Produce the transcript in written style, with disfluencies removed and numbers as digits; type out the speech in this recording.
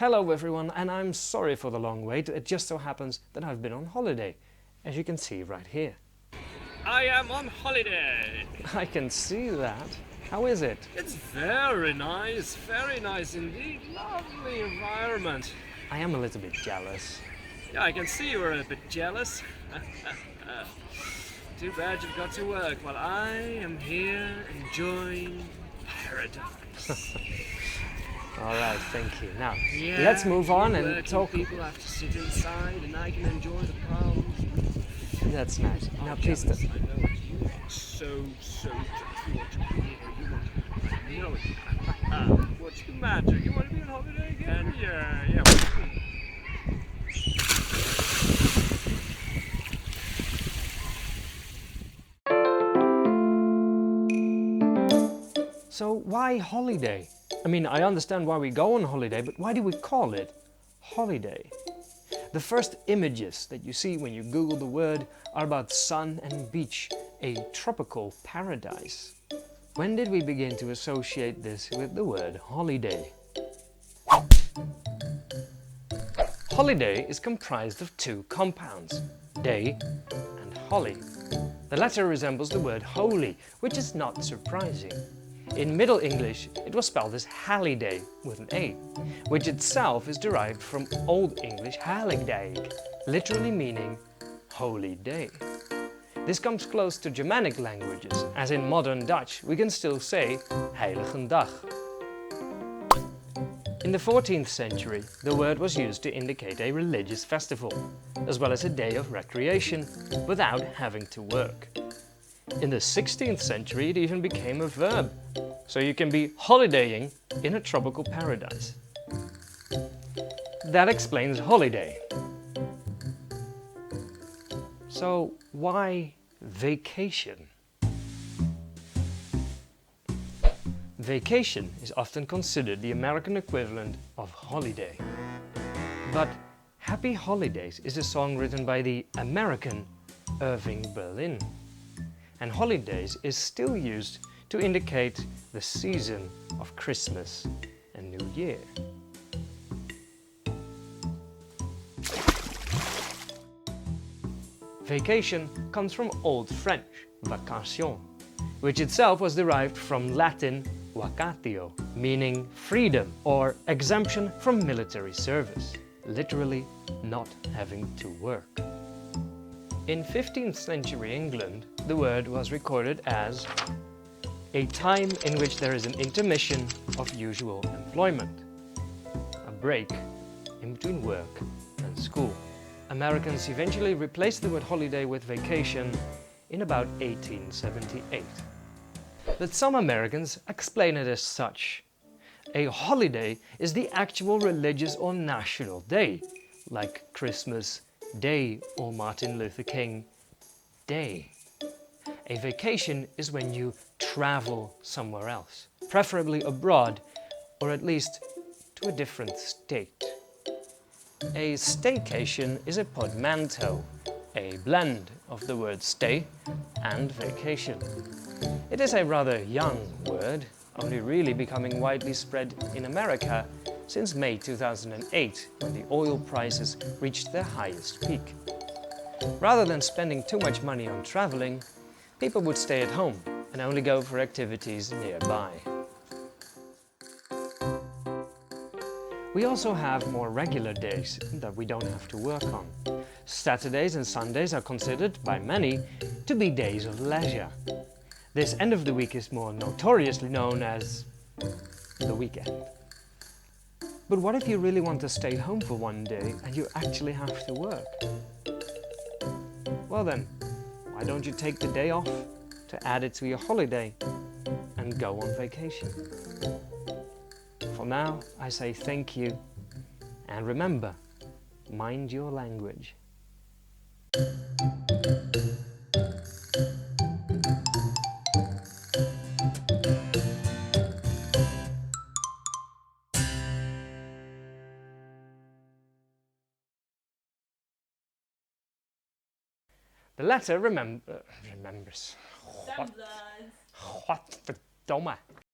Hello everyone, and I'm sorry for the long wait. It just so happens that I've been on holiday, as you can see right here. I am on holiday. I can see that. How is it? It's very nice indeed. Lovely environment. I am a little bit jealous. Yeah, I can see you're a bit jealous. Too bad you've got to work while I am here enjoying paradise. Alright, thank you. Now, Yeah, let's move on and working talk. people have to sit inside and I can enjoy the palms. That's nice. Now, please Jealous, I know it. You are so jealous. You want to be here. You want to know it. What's the matter? You want to be on holiday again? Yeah. So, why holiday? I mean, I understand why we go on holiday, but why do we call it holiday? The first images that you see when you Google the word are about sun and beach, a tropical paradise. When did we begin to associate this with the word holiday? Holiday is comprised of two compounds, day and holly. The latter resembles the word holy, which is not surprising. In Middle English, it was spelled as halliday with an A, which itself is derived from Old English halligdag, literally meaning holy day. This comes close to Germanic languages, as in modern Dutch we can still say Heilige Dag. In the 14th century, the word was used to indicate a religious festival, as well as a day of recreation, without having to work. In the 16th century, it even became a verb, so you can be holidaying in a tropical paradise. That explains holiday. So why vacation? Vacation is often considered the American equivalent of holiday. But Happy Holidays is a song written by the American Irving Berlin. And holidays is still used to indicate the season of Christmas and New Year. Vacation comes from Old French, vacation, which itself was derived from Latin vacatio, meaning freedom or exemption from military service, literally not having to work. In 15th century England, the word was recorded as a time in which there is an intermission of usual employment, a break in between work and school. Americans eventually replaced the word holiday with vacation in about 1878. But some Americans explain it as such. A holiday is the actual religious or national day, like Christmas Day or Martin Luther King Day. A vacation is when you travel somewhere else, preferably abroad, or at least to a different state. A staycation is a portmanteau, a blend of the word stay and vacation. It is a rather young word, only really becoming widely spread in America since May 2008, when the oil prices reached their highest peak. Rather than spending too much money on traveling, people would stay at home and only go for activities nearby. We also have more regular days that we don't have to work on. Saturdays and Sundays are considered by many to be days of leisure. This end of the week is more notoriously known as the weekend. But what if you really want to stay home for one day and you actually have to work? Well then, why don't you take the day off to add it to your holiday and go on vacation? For now, I say thank you, and remember, mind your language. The latter remembers. Godverdomme.